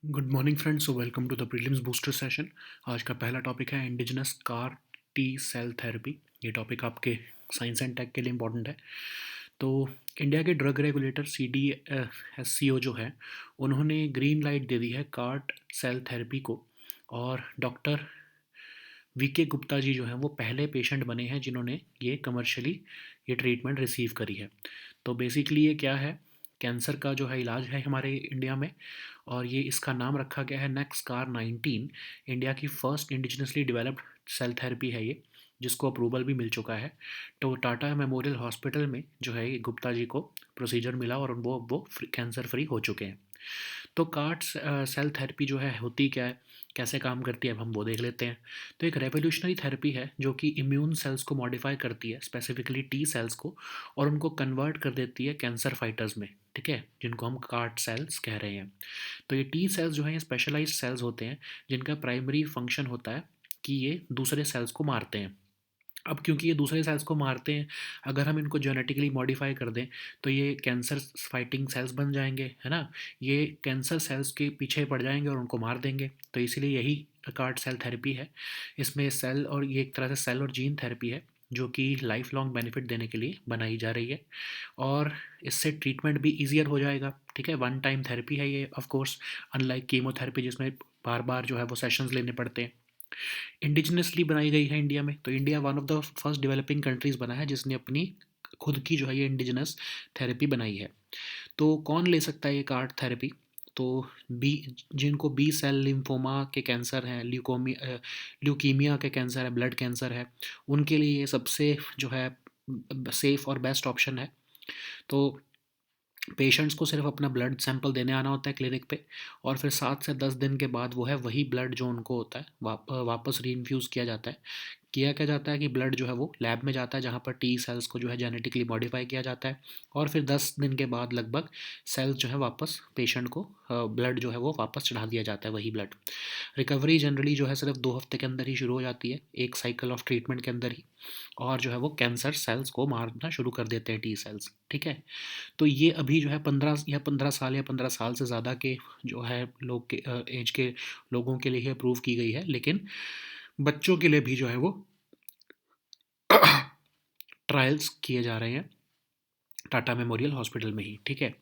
Good morning friends, so welcome to the prelims booster session. आज का पहला topic है indigenous CAR T cell therapy. ये topic आपके साइंस एंड टेक के लिए इंपॉर्टेंट है। तो इंडिया के ड्रग रेगुलेटर CDSCO जो है, उन्होंने ग्रीन लाइट दे दी है कार्ट सेल थेरेपी को। और डॉक्टर VK गुप्ता जी जो हैं वो पहले पेशेंट बने हैं जिन्होंने ये ट्रीटमेंट रिसीव करी है। तो बेसिकली ये क्या है, कैंसर का जो है इलाज है हमारे इंडिया में। और ये इसका नाम रखा गया है नेक्सकार 19। इंडिया की first indigenously developed cell therapy है ये, जिसको अप्रूवल भी मिल चुका है। तो टाटा मेमोरियल हॉस्पिटल में जो है ये गुप्ता जी को प्रोसीजर मिला और वो कैंसर फ्री हो चुके हैं। तो कार्ट सेल थेरेपी जो है होती क्या है, कैसे काम करती है, अब हम वो देख लेते हैं। तो एक रेवोल्यूशनरी थेरेपी है जो कि इम्यून सेल्स को मॉडिफाई करती है, स्पेसिफिकली टी सेल्स को, और उनको कन्वर्ट कर देती है कैंसर फाइटर्स में। ठीक है, जिनको हम कार्ट सेल्स कह रहे हैं। तो ये टी सेल्स जो हैं ये स्पेशलाइज्ड सेल्स होते हैं, जिनका प्राइमरी फंक्शन होता है कि ये दूसरे सेल्स को मारते हैं। अब क्योंकि ये दूसरे सेल्स को मारते हैं, अगर हम इनको जेनेटिकली मॉडिफाई कर दें तो ये कैंसर फाइटिंग सेल्स बन जाएंगे, है ना। ये कैंसर सेल्स के पीछे पड़ जाएंगे और उनको मार देंगे। तो इसीलिए यही कार्ट सेल थेरेपी है। इसमें सेल और ये एक तरह से सेल और जीन थेरेपी है, जो कि लाइफ लॉन्ग बेनिफिट देने के लिए बनाई जा रही है। और इससे ट्रीटमेंट भी ईजियर हो जाएगा। ठीक है, वन टाइम थेरेपी है ये, ऑफ कोर्स, अनलाइक कीमोथेरेपी जिसमें बार बार जो है वो सेशंस लेने पड़ते हैं। इंडिजिनसली बनाई गई है इंडिया में। तो India one of the first developing countries बना है जिसने अपनी खुद की जो है ये इंडिजिनस थेरेपी बनाई है। तो कौन ले सकता है ये कार्ड थेरेपी? तो बी जिनको बी सेल लिम्फोमा के कैंसर हैं, ल्यूकीमिया के कैंसर है, ब्लड कैंसर है, उनके लिए ये सबसे जो है सेफ़ और बेस्ट ऑप्शन है। तो पेशेंट्स को सिर्फ अपना ब्लड सैंपल देने आना होता है क्लिनिक पे, और फिर 7 से 10 दिन के बाद वो है वही ब्लड जो उनको होता है वापस री इन्फ्यूज़ किया जाता है। किया क्या जाता है कि ब्लड जो है वो लैब में जाता है, जहाँ पर टी सेल्स को जो है जेनेटिकली मॉडिफाई किया जाता है। और फिर 10 दिन के बाद लगभग सेल्स जो है वापस पेशेंट को ब्लड जो है वो वापस चढ़ा दिया जाता है, वही ब्लड। रिकवरी जनरली जो है सिर्फ 2 हफ्ते के अंदर ही शुरू हो जाती है, एक साइकिल ऑफ ट्रीटमेंट के अंदर ही। और जो है वो कैंसर सेल्स को मारना शुरू कर देते हैं टी सेल्स। ठीक है। तो ये अभी जो है 15 साल या 15 साल से ज़्यादा के जो है लोग के एज के लोगों के लिए अप्रूव की गई है, लेकिन बच्चों के लिए भी जो है वो ट्रायल्स किए जा रहे हैं टाटा मेमोरियल हॉस्पिटल में ही। ठीक है।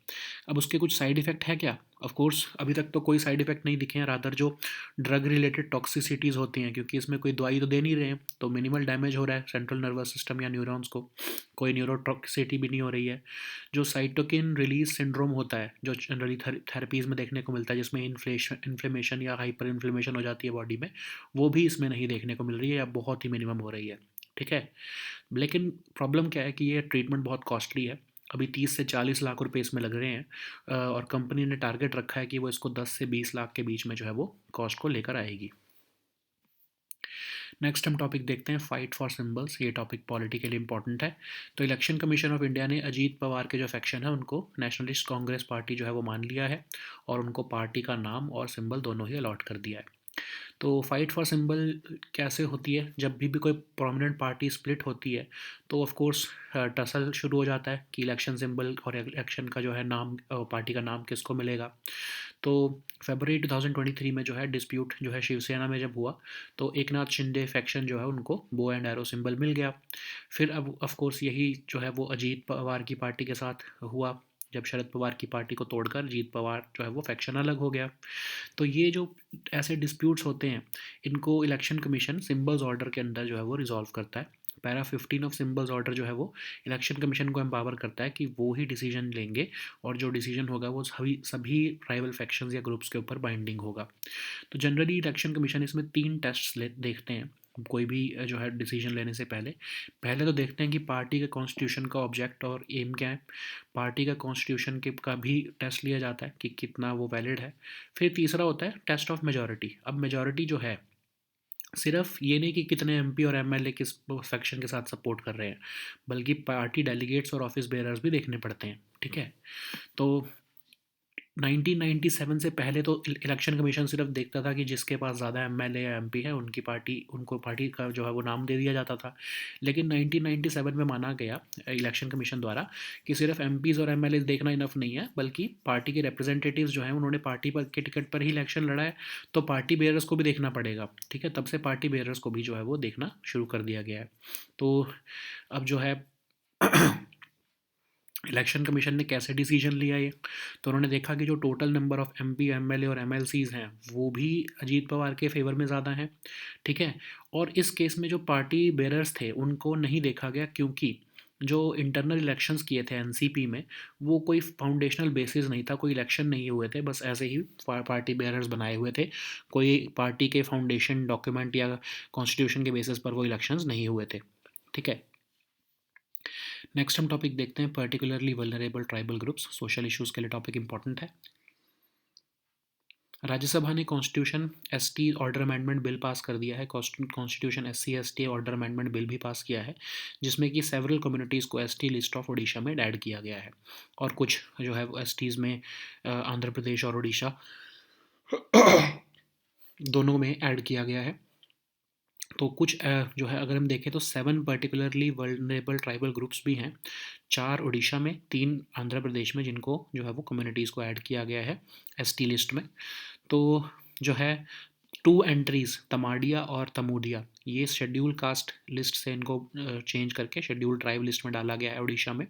अब उसके कुछ साइड इफ़ेक्ट है क्या? ऑफ कोर्स अभी तक तो कोई साइड इफ़ेक्ट नहीं दिखे हैं, रादर जो ड्रग रिलेटेड टॉक्सिसिटीज़ होती हैं, क्योंकि इसमें कोई दवाई तो दे नहीं रहे हैं, तो मिनिमल डैमेज हो रहा है सेंट्रल नर्वस सिस्टम या न्यूरॉन्स को। कोई न्यूरोटॉक्सिसिटी भी नहीं हो रही है। जो साइटोकिन रिलीज सिंड्रोम होता है, जो जनरली थेरेपीज़ में देखने को मिलता है, जिसमें इन्फ्लेमेशन या हाइपर इन्फ्लेमेशन हो जाती है बॉडी में, वो भी इसमें नहीं देखने को मिल रही है या बहुत ही मिनिमम हो रही है। ठीक है। लेकिन प्रॉब्लम क्या है कि ये ट्रीटमेंट बहुत कॉस्टली है। अभी 30 से 40 लाख रुपए इसमें लग रहे हैं, और कंपनी ने टारगेट रखा है कि वो इसको 10 से 20 लाख के बीच में जो है वो कॉस्ट को लेकर आएगी। नेक्स्ट हम टॉपिक देखते हैं, फाइट फॉर सिंबल्स। ये टॉपिक पॉलिटिकली इंपॉर्टेंट है। तो इलेक्शन कमीशन ऑफ इंडिया ने अजीत पवार के जो फैक्शन है उनको नेशनलिस्ट कांग्रेस पार्टी जो है वो मान लिया है, और उनको पार्टी का नाम और सिंबल दोनों ही अलॉट कर दिया है। तो फाइट फॉर सिंबल कैसे होती है? जब भी कोई प्रोमिनेंट पार्टी स्प्लिट होती है, तो ऑफ कोर्स टसल शुरू हो जाता है कि इलेक्शन सिंबल और इलेक्शन का जो है नाम, पार्टी का नाम किसको मिलेगा। तो फरवरी 2023 में जो है डिस्प्यूट जो है शिवसेना में जब हुआ, तो एक नाथ शिंदे फैक्शन जो है उनको बो एंड एरो सिंबल मिल गया। फिर अब ऑफ कोर्स यही जो है वो अजीत पवार की पार्टी के साथ हुआ, जब शरद पवार की पार्टी को तोड़कर अजीत पवार जो है वो फैक्शन अलग हो गया। तो ये जो ऐसे डिस्प्यूट्स होते हैं, इनको इलेक्शन कमीशन सिंबल्स ऑर्डर के अंदर जो है वो रिजॉल्व करता है। पैरा 15 ऑफ सिंबल्स ऑर्डर जो है वो इलेक्शन कमीशन को एम्पावर करता है कि वो ही डिसीजन लेंगे, और जो डिसीजन होगा वो सभी सभी ट्राइबल फैक्शंस या ग्रुप्स के ऊपर बाइंडिंग होगा। तो जनरली इलेक्शन कमीशन इसमें 3 टेस्ट्स देखते हैं कोई भी जो है डिसीजन लेने से पहले। पहले तो देखते हैं कि पार्टी के कॉन्स्टिट्यूशन का ऑब्जेक्ट और एम क्या है। पार्टी का कॉन्स्टिट्यूशन के का भी टेस्ट लिया जाता है कि कितना वो वैलिड है। फिर तीसरा होता है टेस्ट ऑफ मेजॉरिटी। अब मेजॉरिटी जो है, सिर्फ ये नहीं कि कितने एमपी और एमएलए किस सेक्शन के साथ सपोर्ट कर रहे हैं, बल्कि पार्टी डेलीगेट्स और ऑफिस बेयरर्स भी देखने पड़ते हैं। ठीक है। तो 1997 से पहले तो इलेक्शन कमीशन सिर्फ देखता था कि जिसके पास ज़्यादा एमएलए या एमपी है उनकी पार्टी, उनको पार्टी का जो है वो नाम दे दिया जाता था। लेकिन 1997 में माना गया इलेक्शन कमीशन द्वारा कि सिर्फ एमपीज़ और एमएलए देखना इनफ नहीं है, बल्कि पार्टी के रिप्रेजेंटेटिव्स जो हैं उन्होंने पार्टी पर के टिकट पर ही इलेक्शन लड़ा है, तो पार्टी बेयरर्स को भी देखना पड़ेगा। ठीक है, तब से पार्टी बेयरर्स को भी जो है वो देखना शुरू कर दिया गया है। तो अब जो है इलेक्शन कमीशन ने कैसे डिसीजन लिया ये, तो उन्होंने देखा कि जो total number of MP, MLA और एमएलसीज हैं वो भी अजीत पवार के फेवर में ज़्यादा हैं। ठीक है, और इस केस में जो पार्टी बेरर्स थे उनको नहीं देखा गया, क्योंकि जो इंटरनल इलेक्शंस किए थे एनसीपी में, वो कोई फाउंडेशनल बेसिस नहीं था, कोई इलेक्शन नहीं हुए थे, बस ऐसे ही पार्टी बेरर्स बनाए हुए थे। कोई पार्टी के फाउंडेशन डॉक्यूमेंट या कॉन्स्टिट्यूशन के बेसिस पर वो इलेक्शंस नहीं हुए थे। ठीक है, नेक्स्ट हम टॉपिक देखते हैं particularly vulnerable tribal groups. Social issues के लिए टॉपिक इंपॉर्टेंट है। राज्यसभा ने constitution ST order amendment bill pass कर दिया है। Constitution SC ST order amendment bill भी पास किया है, जिसमें कि सेवरल कम्युनिटीज़ को एसटी लिस्ट ऑफ उड़ीसा में ऐड किया गया है, और कुछ जो है वो एसटीज़ में आंध्र प्रदेश और उड़ीसा दोनों में ऐड किया गया है। तो कुछ जो है अगर हम देखें तो 7 पर्टिकुलरली वल्नरेबल ट्राइबल ग्रुप्स भी हैं, 4 उड़ीसा में, 3 आंध्र प्रदेश में, जिनको जो है वो कम्युनिटीज़ को ऐड किया गया है एसटी लिस्ट में। तो जो है 2 एंट्रीज़ तमाड़िया और तमूदिया, ये शेड्यूल कास्ट लिस्ट से इनको चेंज करके शेड्यूल ट्राइब लिस्ट में डाला गया है उड़ीसा में।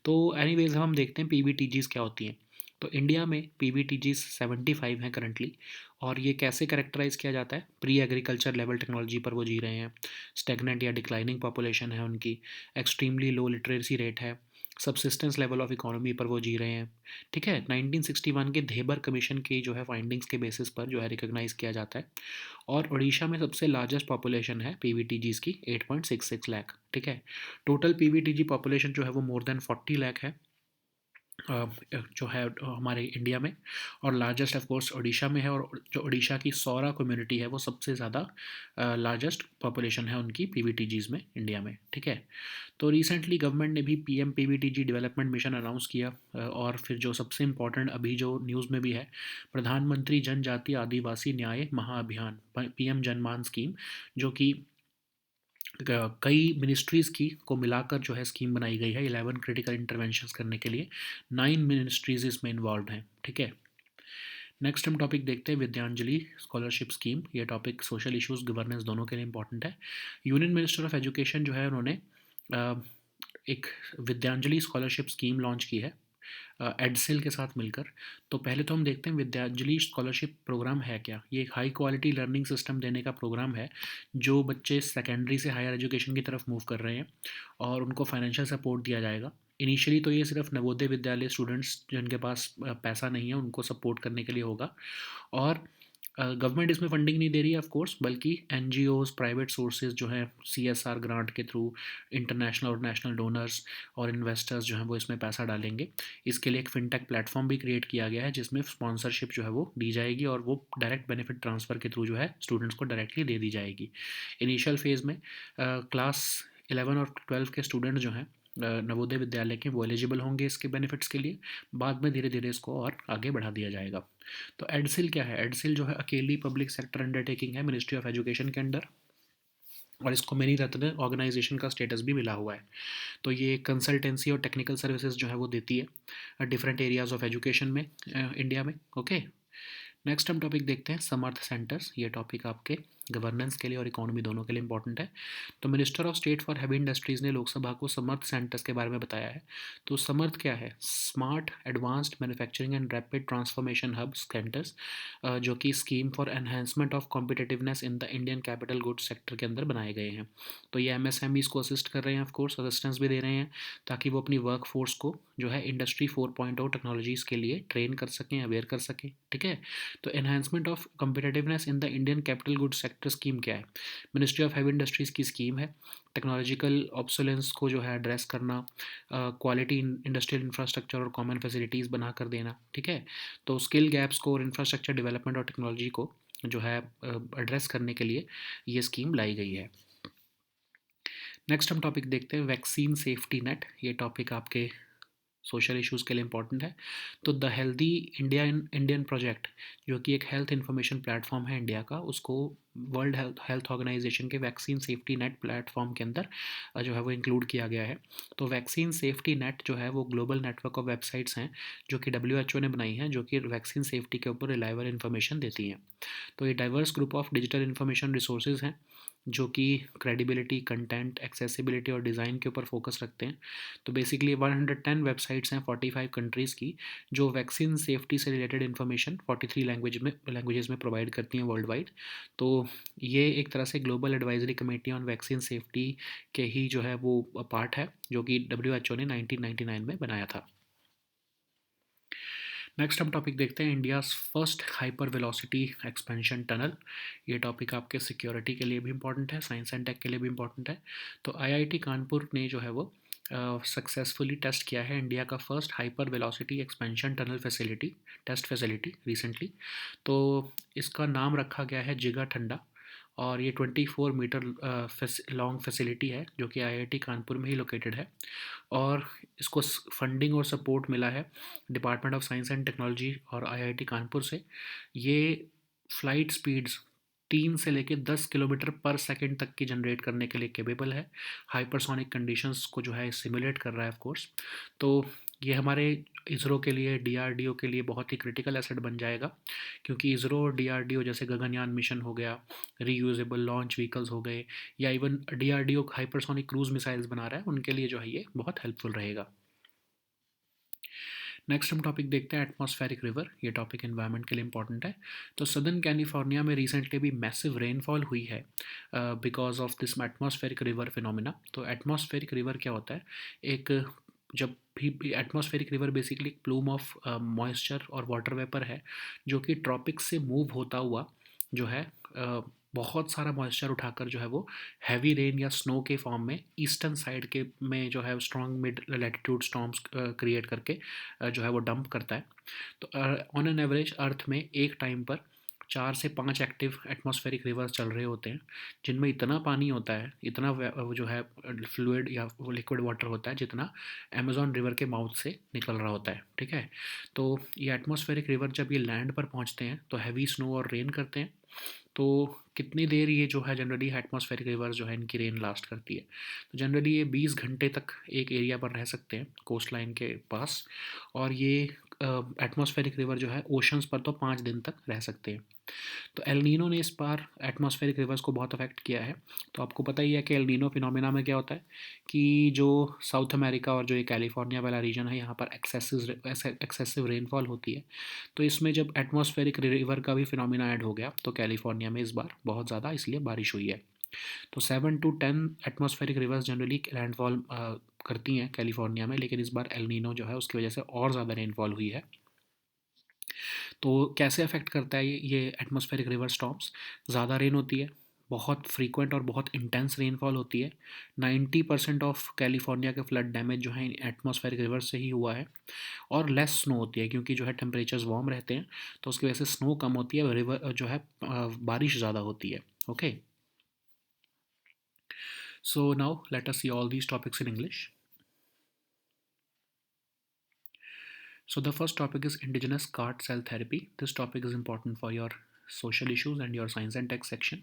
तो एनीवेज हम देखते हैं पीबीटीजीज़ क्या होती हैं। तो इंडिया में पीबीटीजीज़ 75 हैं करंटली, और ये कैसे करेक्टराइज़ किया जाता है, प्री एग्रीकल्चर लेवल टेक्नोलॉजी पर वो जी रहे हैं, स्टेगनेंट या डिक्लाइनिंग पॉपुलेशन है उनकी, एक्सट्रीमली लो लिटरेसी रेट है, सबसिस्टेंस लेवल ऑफ इकोनॉमी पर वो जी रहे हैं। ठीक है, 1961 के धेबर कमीशन की जो है फाइंडिंग्स के बेसिस पर जो है रिकॉग्नाइज़ किया जाता है। और उड़ीसा में सबसे लार्जेस्ट पॉपुलेशन है पीवीटीजीज़ की, 8.66 लाख। ठीक है, टोटल पीवीटीजी पॉपुलेशन जो है वो मोर देन 40 लाख है जो है हमारे इंडिया में, और लार्जेस्ट ऑफ कोर्स उड़ीसा में है, और जो उड़ीसा की सौरा कम्युनिटी है वो सबसे ज़्यादा लार्जेस्ट पॉपुलेशन है उनकी पीवीटीजीज़ में इंडिया में। ठीक है, तो रिसेंटली गवर्नमेंट ने भी PM PVTG development mission announce किया, और फिर जो सबसे इम्पोर्टेंट अभी जो न्यूज़ में भी है, प्रधानमंत्री जनजातीय आदिवासी न्याय महाअभियान पीएम जनमान स्कीम, जो कि कई मिनिस्ट्रीज़ की को मिलाकर जो है स्कीम बनाई गई है 11 क्रिटिकल इंटरवेंशंस करने के लिए। 9 मिनिस्ट्रीज़ इसमें इन्वॉल्व हैं। ठीक है, नेक्स्ट हम टॉपिक देखते हैं विद्यांजलि स्कॉलरशिप स्कीम। ये टॉपिक सोशल इश्यूज़ गवर्नेंस दोनों के लिए इंपॉर्टेंट है। यूनियन मिनिस्टर ऑफ एजुकेशन जो है उन्होंने एक विद्यांजलि स्कॉलरशिप स्कीम लॉन्च की है एडसिल के साथ मिलकर। तो पहले तो हम देखते हैं विद्यांजलि स्कॉलरशिप प्रोग्राम है क्या। ये एक हाई क्वालिटी लर्निंग सिस्टम देने का प्रोग्राम है, जो बच्चे सेकेंडरी से हायर एजुकेशन की तरफ मूव कर रहे हैं, और उनको फाइनेंशियल सपोर्ट दिया जाएगा। इनिशियली तो ये सिर्फ नवोदय विद्यालय स्टूडेंट्स जिनके पास पैसा नहीं है उनको सपोर्ट करने के लिए होगा, और गवर्नमेंट इसमें फंडिंग नहीं दे रही है ऑफ कोर्स, बल्कि एनजीओज़, प्राइवेट सोर्सेज जो हैं सीएसआर ग्रांट के थ्रू, इंटरनेशनल और नेशनल डोनर्स और इन्वेस्टर्स जो हैं वो इसमें पैसा डालेंगे। इसके लिए एक फिनटेक प्लेटफॉर्म भी क्रिएट किया गया है, जिसमें स्पॉन्सरशिप जो है वो दी जाएगी, और वो डायरेक्ट बेनिफिट ट्रांसफ़र के थ्रू जो है स्टूडेंट्स को डायरेक्टली दे दी जाएगी। इनिशियल फेज़ में क्लास 11 और 12 के स्टूडेंट जो हैं नवोदय विद्यालय के, वो एलिजिबल होंगे इसके बेनिफिट्स के लिए। बाद में धीरे धीरे इसको और आगे बढ़ा दिया जाएगा। तो एडसिल क्या है, एडसिल जो है अकेली पब्लिक सेक्टर अंडरटेकिंग है मिनिस्ट्री ऑफ एजुकेशन के अंडर, और इसको मेनी रत्न ऑर्गेनाइजेशन का स्टेटस भी मिला हुआ है। तो ये कंसल्टेंसी और टेक्निकल सर्विसेज जो है वो देती है डिफरेंट एरियाज़ ऑफ एजुकेशन में इंडिया में। ओके, नेक्स्ट हम टॉपिक देखते हैं समर्थ सेंटर्स। ये टॉपिक आपके गवर्नेंस के लिए और इकोनॉमी दोनों के लिए इंपॉर्टेंट है। तो minister of state for heavy industries ने लोकसभा को समर्थ सेंटर्स के बारे में बताया है। तो समर्थ क्या है, smart advanced manufacturing and rapid transformation hub centres, जो कि scheme for enhancement of competitiveness in the Indian capital goods sector के अंदर बनाए गए हैं। तो ये एमएसएमईज़ को असिस्ट कर रहे हैं, ऑफ कोर्स असिस्टेंस भी दे रहे हैं, ताकि वो अपनी वर्क फोर्स को जो है इंडस्ट्री 4.0 टेक्नोलॉजीज़ के लिए ट्रेन कर सकें, अवेयर कर सकें। ठीक है, तो enhancement of competitiveness in the Indian capital goods sector scheme क्या है, मिनिस्ट्री ऑफ हैवी इंडस्ट्रीज़ की स्कीम है। टेक्नोलॉजिकल ऑब्सोलेंस को जो है एड्रेस करना, क्वालिटी इंडस्ट्रियल इंफ्रास्ट्रक्चर और कॉमन फैसिलिटीज़ बना कर देना। ठीक है, तो स्किल गैप्स को और इंफ्रास्ट्रक्चर डेवलपमेंट और टेक्नोलॉजी को जो है एड्रेस करने के लिए ये स्कीम लाई गई है। नेक्स्ट हम टॉपिक देखते हैं वैक्सीन सेफ्टी नेट। ये टॉपिक आपके सोशल इश्यूज़ के लिए इम्पॉर्टेंट है। तो द हेल्दी इंडियन प्रोजेक्ट, जो कि एक हेल्थ इन्फॉर्मेशन प्लेटफॉर्म है इंडिया का, उसको वर्ल्ड हेल्थ ऑर्गेनाइजेशन के वैक्सीन सेफ्टी नेट प्लेटफॉर्म के अंदर जो है वो इंक्लूड किया गया है। तो वैक्सीन सेफ्टी नेट जो है वो ग्लोबल नेटवर्क ऑफ वेबसाइट्स हैं जो कि WHO ने बनाई हैं, जो कि वैक्सीन सेफ्टी के ऊपर रिलायबल इन्फॉर्मेशन देती हैं। तो ये diverse group of digital information resources हैं जो कि क्रेडिबिलिटी, कंटेंट, एक्सेसिबिलिटी और डिज़ाइन के ऊपर फोकस रखते हैं। तो बेसिकली 110 वेबसाइट्स हैं 45 कंट्रीज़ की, जो वैक्सीन सेफ्टी से रिलेटेड इन्फॉर्मेशन 43 लैंग्वेजेस में प्रोवाइड करती हैं वर्ल्ड वाइड। तो ये एक तरह से global advisory committee on vaccine safety के ही जो है वो पार्ट है, जो कि WHO ने 1999 में बनाया था। नेक्स्ट हम टॉपिक देखते हैं, India's first hypervelocity expansion tunnel. ये टॉपिक आपके सिक्योरिटी के लिए भी इंपॉर्टेंट है, साइंस एंड टेक के लिए भी इंपॉर्टेंट है। तो IIT कानपुर ने जो है वो सक्सेसफुली टेस्ट किया है इंडिया का first hypervelocity expansion tunnel facility, test facility recently. तो इसका नाम रखा गया है जिगा ठंडा, और ये 24 मीटर लॉन्ग फैसिलिटी है जो कि IIT कानपुर में ही लोकेटेड है। और इसको फंडिंग और सपोर्ट मिला है department of science and technology और IIT कानपुर से। ये फ्लाइट स्पीड्स 3 से लेकर 10 किलोमीटर पर सेकंड तक की जनरेट करने के लिए केपेबल है। हाइपरसोनिक कंडीशंस को जो है सिमुलेट कर रहा है ऑफ कोर्स। तो ये हमारे इसरो के लिए, DRDO के लिए बहुत ही क्रिटिकल एसेट बन जाएगा, क्योंकि इसरो और DRDO जैसे गगनयान मिशन हो गया, रीयूजेबल लॉन्च व्हीकल्स हो गए, या even DRDO hypersonic cruise missiles बना रहा है, उनके लिए जो है ये बहुत हेल्पफुल रहेगा। नेक्स्ट हम टॉपिक देखते हैं एटमॉस्फेरिक रिवर। ये टॉपिक एनवायरनमेंट के लिए इंपॉर्टेंट है। तो सदर्न कैलिफोर्निया में रिसेंटली भी मैसिव रेनफॉल हुई है because of this atmospheric river phenomena. तो एटमॉस्फेरिक रिवर क्या होता है? एक जब भी एटमॉस्फेरिक रिवर बेसिकली एक प्लूम ऑफ मॉइस्चर और वाटर वेपर है, जो कि ट्रॉपिक्स से मूव होता हुआ जो है बहुत सारा मॉइस्चर उठाकर जो है वो हैवी रेन या स्नो के फॉर्म में ईस्टर्न साइड के में जो है strong mid latitude storms create करके जो है वो डंप करता है। तो ऑन एन एवरेज अर्थ में एक टाइम पर 4 से 5 एक्टिव एटमॉस्फेरिक रिवर्स चल रहे होते हैं, जिनमें इतना पानी होता है, इतना जो है फ्लूइड या लिक्विड वाटर होता है, जितना अमेजॉन रिवर के माउथ से निकल रहा होता है। ठीक है। तो ये एटमॉस्फेरिक रिवर जब ये लैंड पर पहुंचते हैं तो हैवी स्नो और रेन करते हैं। तो कितनी देर ये जो है जनरली एटमॉस्फेरिक रिवर्स जो है इनकी रेन लास्ट करती है? तो जनरली ये 20 घंटे तक एक एरिया पर रह सकते हैं कोस्ट लाइन के पास। और ये एटमॉस्फेरिक रिवर जो है ओशंस पर तो 5 दिन तक रह सकते हैं। तो एल नीनो ने इस बार एटमॉस्फेरिक रिवर्स को बहुत अफेक्ट किया है। तो आपको पता ही है कि एल नीनो फिनोमेना में क्या होता है कि जो साउथ अमेरिका और जो ये कैलिफोर्निया वाला रीजन है, यहाँ पर एक्सेसिव रेनफॉल होती है। तो इसमें जब एटमॉस्फेरिक रिवर का भी फिनोमेना ऐड हो गया, तो कैलिफोर्निया में इस बार बहुत ज़्यादा इसलिए बारिश हुई है। तो 7 to 10 atmospheric reverse generally landfall करती हैं कैलिफोर्निया में, लेकिन इस बार एल नीनो जो है उसकी वजह से और ज़्यादा रेनफॉल हुई है। तो कैसे अफेक्ट करता है ये एटमॉस्फेरिक रिवर स्टॉर्म्स? ज़्यादा रेन होती है, बहुत फ्रीक्वेंट और बहुत इंटेंस रेनफॉल होती है। 90% ऑफ कैलिफोर्निया के फ्लड डैमेज जो है एटमॉस्फेरिक रिवर से ही हुआ है। और लेस स्नो होती है, क्योंकि जो है टेम्परेचर्स वार्म रहते हैं, तो उसकी वजह से स्नो कम होती है, रिवर जो है बारिश ज़्यादा होती है। Okay, so now let us see all these topics in English. So the first topic is indigenous CAR cell therapy. This topic is important for your social issues and your science and tech section.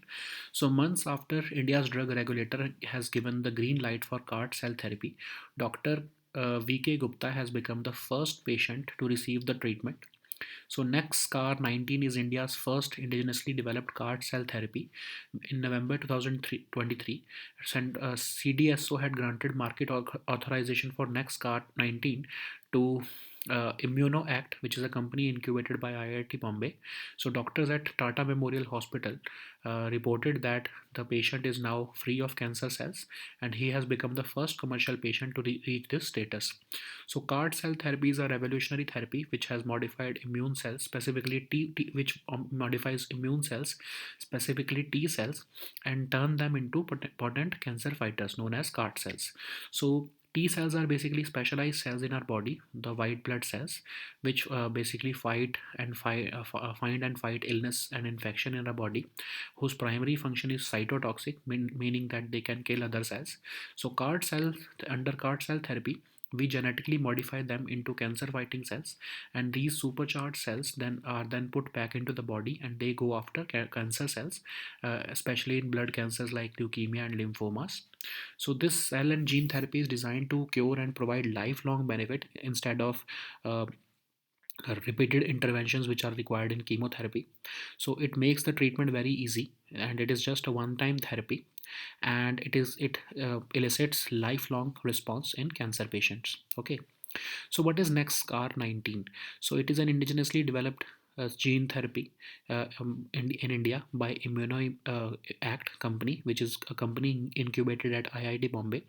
So months after India's drug regulator has given the green light for CAR cell therapy, Dr. VK Gupta has become the first patient to receive the treatment. So next CAR 19 is India's first indigenously developed CAR cell therapy. In November 2023, CDSO had granted market authorization for next CAR 19 to Immuno Act, which is a company incubated by IIT Bombay. So doctors at Tata Memorial Hospital reported that the patient is now free of cancer cells, and he has become the first commercial patient to reach this status. So CAR cell therapy is a revolutionary therapy which has modified immune cells, specifically which modifies immune cells, specifically T cells, and turn them into potent cancer fighters known as CAR cells. So T cells are basically specialized cells in our body, the white blood cells, which basically find and fight illness and infection in our body, whose primary function is cytotoxic, meaning that they can kill other cells. So under CAR cell therapy, we genetically modify them into cancer fighting cells, and these supercharged cells then put back into the body, and they go after cancer cells, especially in blood cancers like leukemia and lymphomas. So this cell and gene therapy is designed to cure and provide lifelong benefit instead of uh, repeated interventions which are required in chemotherapy. So it makes the treatment very easy, and it is just a one time therapy, and it elicits lifelong response in cancer patients. Okay, so what is next scar 19? So it is an indigenously developed gene therapy in India by Immuno Act company, which is a company incubated at IIT Bombay.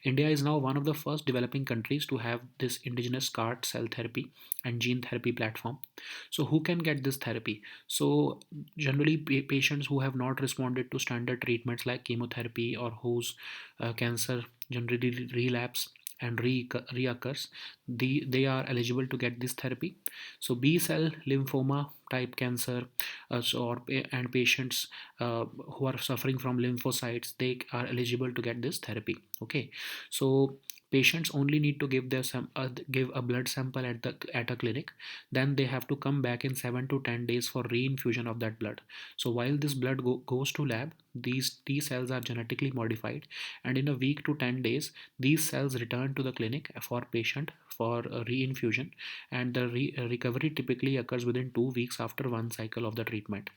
India is now one of the first developing countries to have this indigenous CAR cell therapy and gene therapy platform. So who can get this therapy? So generally patients who have not responded to standard treatments like chemotherapy, or whose cancer generally relapse and reoccurs, they are eligible to get this therapy. So B cell lymphoma type cancer, and patients who are suffering from lymphocytes, they are eligible to get this therapy. Okay, so patients only need to give a blood sample at a clinic. Then they have to come back in 7 to 10 days for reinfusion of that blood. So while this blood goes to lab, these T cells are genetically modified, and in a week to 10 days these cells return to the clinic for patient for reinfusion, and the recovery typically occurs within 2 weeks after one cycle of the treatment.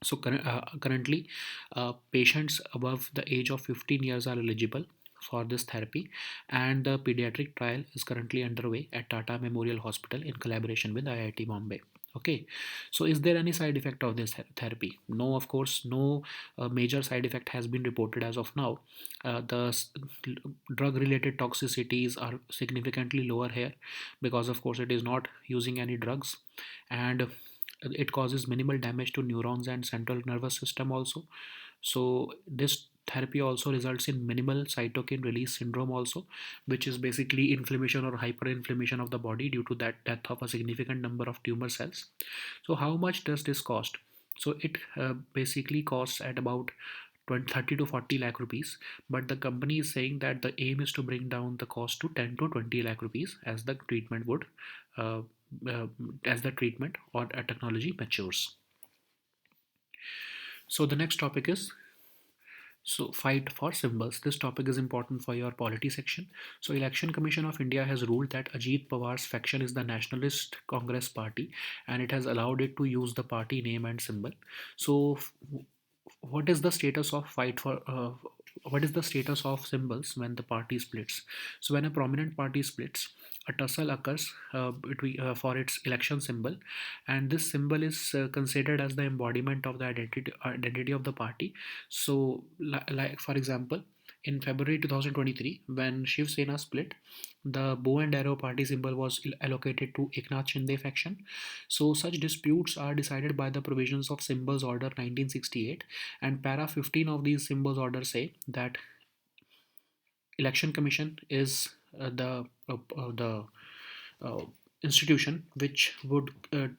So currently, patients above the age of 15 years are eligible for this therapy, and the pediatric trial is currently underway at Tata Memorial Hospital in collaboration with IIT Bombay. Okay, so is there any side effect of this therapy? No, of course, no major side effect has been reported as of now. The drug related toxicities are significantly lower here, because, of course, it is not using any drugs, and it causes minimal damage to neurons and central nervous system also. So this therapy also results in minimal cytokine release syndrome also, which is basically inflammation or hyperinflammation of the body due to that death of a significant number of tumor cells. So how much does this cost? So it basically costs at about 30 to 40 lakh rupees, but the company is saying that the aim is to bring down the cost to 10 to 20 lakh rupees as the treatment would uh, uh, as the treatment or a technology matures. So the next topic is, so fight for symbols. This topic is important for your polity section. So Election Commission of India has ruled that Ajit Pawar's faction is the Nationalist Congress Party, and it has allowed it to use the party name and symbol. So what is the status of fight for what is the status of symbols when the party splits? So when a prominent party splits, a tussle occurs for its election symbol, and this symbol is considered as the embodiment of the identity of the party. So like for example, in February 2023, when Shiv Sena split, the bow and arrow party symbol was allocated to Eknath Shinde faction. So such disputes are decided by the provisions of Symbols Order 1968, and para 15 of these Symbols Order say that Election Commission is the uh, institution which would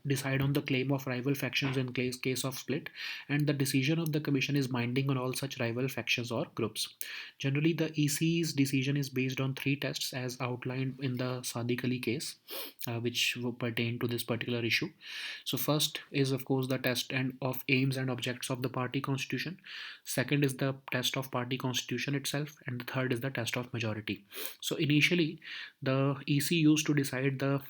decide on the claim of rival factions in case of split, and the decision of the commission is binding on all such rival factions or groups. Generally, the EC's decision is based on three tests as outlined in the Sadiq Ali case, which pertain to this particular issue. So first is, of course, the test and of aims and objects of the party constitution. Second is the test of party constitution itself, and the third is the test of majority. So initially, the EC used to decide the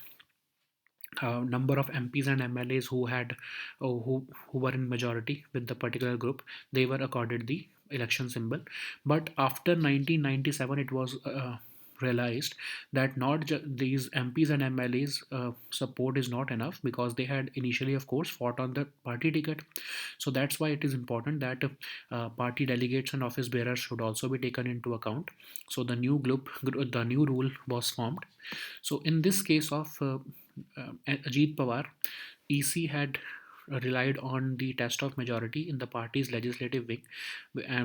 number of MPs and MLAs who were in majority with the particular group. They were accorded the election symbol. But after 1997, it was realized that not these MPs and MLAs support is not enough, because they had initially, of course, fought on the party ticket. So that's why it is important that party delegates and office bearers should also be taken into account. So the new rule was formed. So in this case of Ajit Pawar, EC had relied on the test of majority in the party's legislative wing,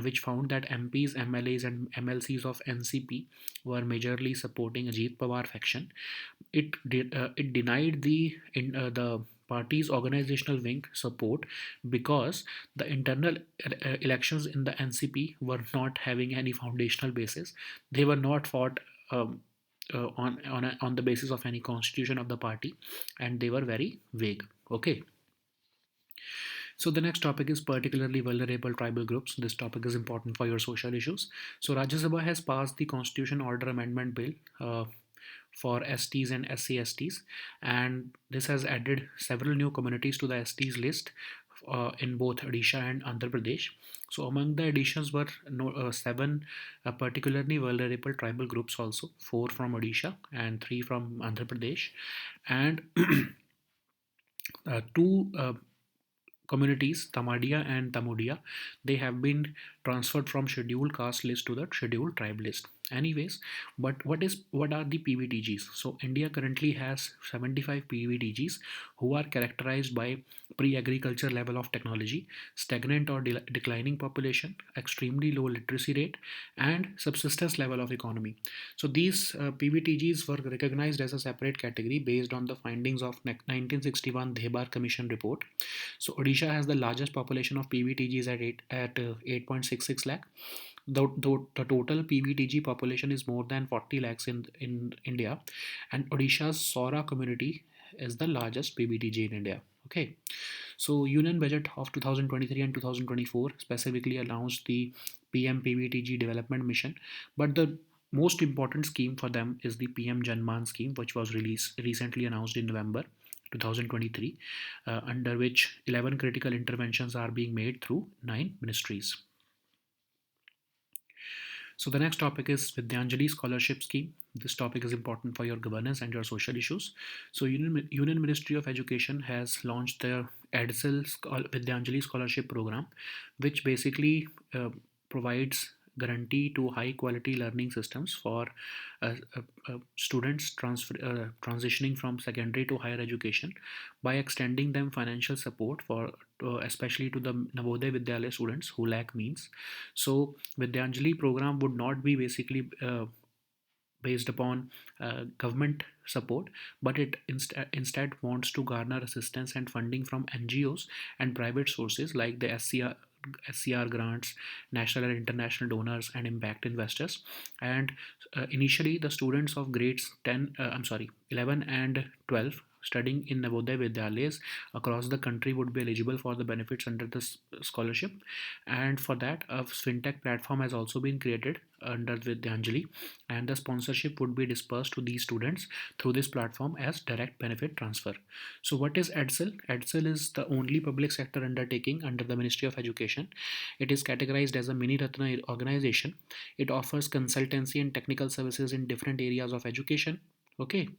which found that MPs, MLAs, and MLCs of NCP were majorly supporting Ajit Pawar faction. It denied the party's organizational wing support, because the internal elections in the NCP were not having any foundational basis. They were not fought. on the basis of any constitution of the party, and they were very vague. Okay. So the next topic is particularly vulnerable tribal groups. This topic is important for your social issues. So Rajya Sabha has passed the Constitution Order Amendment Bill for STs and SC/STs, and this has added several new communities to the STs list in both Odisha and Andhra Pradesh. So among the additions were seven particularly vulnerable tribal groups also, four from Odisha and three from Andhra Pradesh, and two communities, Tamadia and Tamudia, they have been transferred from scheduled caste list to the scheduled tribe list. Anyways, but what are the PVTGs? So India currently has 75 PVTGs who are characterized by pre-agriculture level of technology, stagnant or declining population, extremely low literacy rate, and subsistence level of economy. So these PVTGs were recognized as a separate category based on the findings of 1961 Dhebar Commission report. So Odisha has the largest population of PVTGs at 8.66 lakh. The total PVTG population is more than 40 lakhs in India, and Odisha's Sora community is the largest PVTG in India. Okay, so Union Budget of 2023 and 2024 specifically announced the PM PVTG development mission, but the most important scheme for them is the PM Janman scheme, which was recently announced in November 2023, under which 11 critical interventions are being made through 9 ministries. So the next topic is Vidyanjali Scholarship Scheme. This topic is important for your governance and your social issues. So Union Ministry of Education has launched their EDSL Vidyanjali Scholarship Program, which basically provides guarantee to high quality learning systems for students transitioning from secondary to higher education by extending them financial support for especially to the Navodaya Vidyalaya students who lack means. So Vidyanjali program would not be basically based upon government support, but it instead wants to garner assistance and funding from NGOs and private sources like the SCR grants, national and international donors, and impact investors. And initially, the students of grades 11 and 12 studying in Navodaya Vidyalayas across the country would be eligible for the benefits under this scholarship. And for that, a fintech platform has also been created under Vidyanjali, and the sponsorship would be dispersed to these students through this platform as direct benefit transfer. So what is EDSL? EDSL is the only public sector undertaking under the Ministry of Education. It is categorized as a mini Ratna organization. It offers consultancy and technical services in different areas of education. Okay.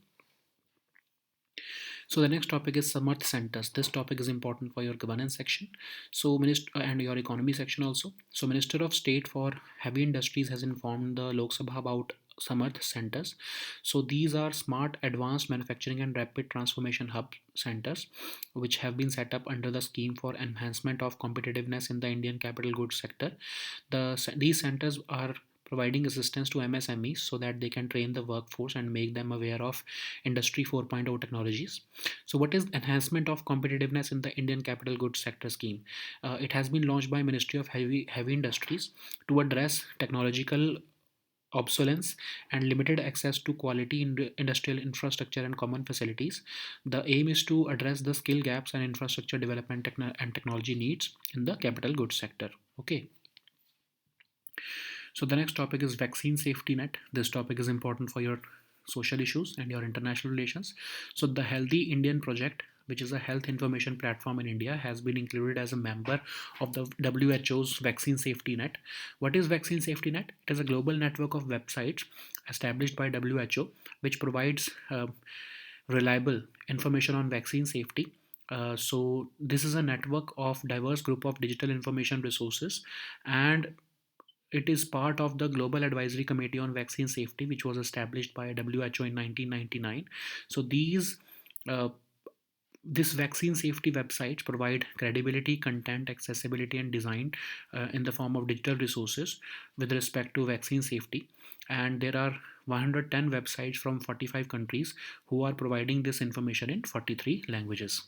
So the next topic is Samarth centers. This topic is important for your governance section. So minister and your economy section also. So Minister of State for Heavy Industries has informed the Lok Sabha about Samarth centers. So these are smart advanced manufacturing and rapid transformation hub centers which have been set up under the scheme for enhancement of competitiveness in the Indian capital goods sector. These centers are providing assistance to MSMEs so that they can train the workforce and make them aware of Industry 4.0 technologies. So, what is enhancement of competitiveness in the Indian capital goods sector scheme? It has been launched by Ministry of Heavy Industries to address technological obsolescence and limited access to quality industrial infrastructure and common facilities. The aim is to address the skill gaps and infrastructure development and technology needs in the capital goods sector. Okay. So the next topic is vaccine safety net. This topic is important for your social issues and your international relations. So the Healthy Indian Project, which is a health information platform in India, has been included as a member of the WHO's vaccine safety net. What is vaccine safety net? It is a global network of websites established by WHO, which provides reliable information on vaccine safety. So this is a network of diverse group of digital information resources, and it is part of the Global Advisory Committee on Vaccine Safety, which was established by WHO in 1999. So uh, this vaccine safety websites provide credibility, content, accessibility, and design in the form of digital resources with respect to vaccine safety. And there are 110 websites from 45 countries who are providing this information in 43 languages.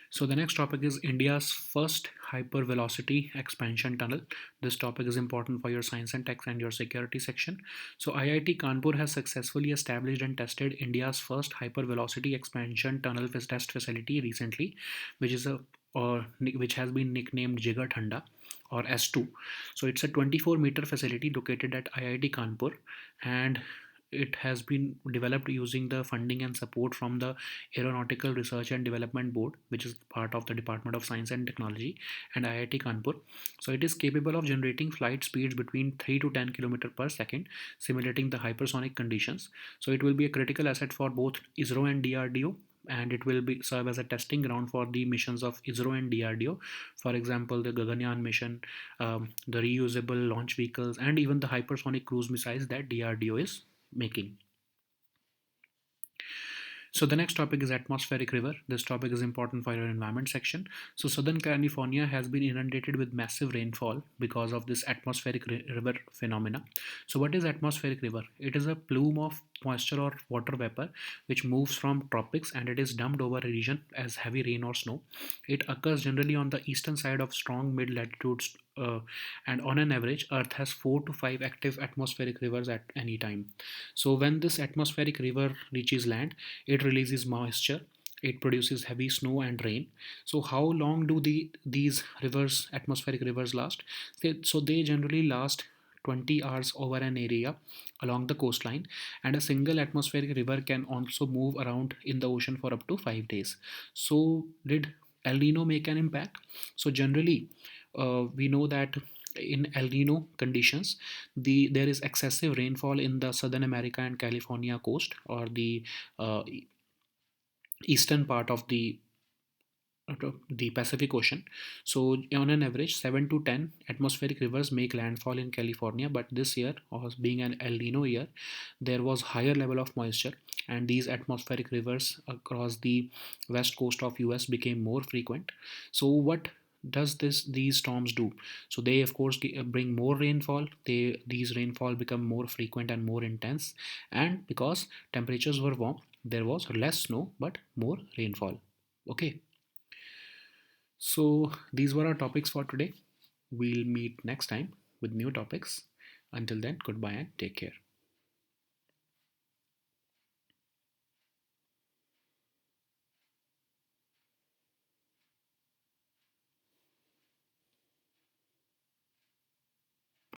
So the next topic is India's first hypervelocity expansion tunnel. This topic is important for your science and tech and your security section. So IIT Kanpur has successfully established and tested India's first hypervelocity expansion tunnel test facility recently, which is a or which has been nicknamed Jigar Thanda or S2. So it's a 24-meter facility located at IIT Kanpur, and it has been developed using the funding and support from the Aeronautical Research and Development Board, which is part of the Department of Science and Technology, and IIT Kanpur. So it is capable of generating flight speeds between 3 to 10 km per second, simulating the hypersonic conditions. So it will be a critical asset for both ISRO and DRDO, and it will be serve as a testing ground for the missions of ISRO and DRDO. For example, the Gaganyaan mission, the reusable launch vehicles, and even the hypersonic cruise missiles that DRDO is making. So the next topic is atmospheric river. This topic is important for your environment section. So Southern California has been inundated with massive rainfall because of this atmospheric river phenomena. So what is atmospheric river? It is a plume of moisture or water vapor which moves from tropics, and it is dumped over a region as heavy rain or snow. It occurs generally on the eastern side of strong mid latitudes, and on an average earth has 4 to 5 active atmospheric rivers at any time. So when this atmospheric river reaches land, it releases moisture, it produces heavy snow and rain. So how long do these rivers, atmospheric rivers, last? So they generally last 20 hours over an area along the coastline, and a single atmospheric river can also move around in the ocean for up to 5 days. So did El Nino make an impact? So generally, we know that in El Nino conditions, there is excessive rainfall in the Southern America and California coast, or the eastern part of the Pacific Ocean. So, on an average, 7 to 10 atmospheric rivers make landfall in California. But this year, was being an El Nino year, there was higher level of moisture, and these atmospheric rivers across the west coast of US became more frequent. So, what does these storms do? So they of course bring more rainfall. These rainfall become more frequent and more intense, and because temperatures were warm, there was less snow but more rainfall. Okay, so these were our topics for today. We'll meet next time with new topics. Until then, goodbye and take care.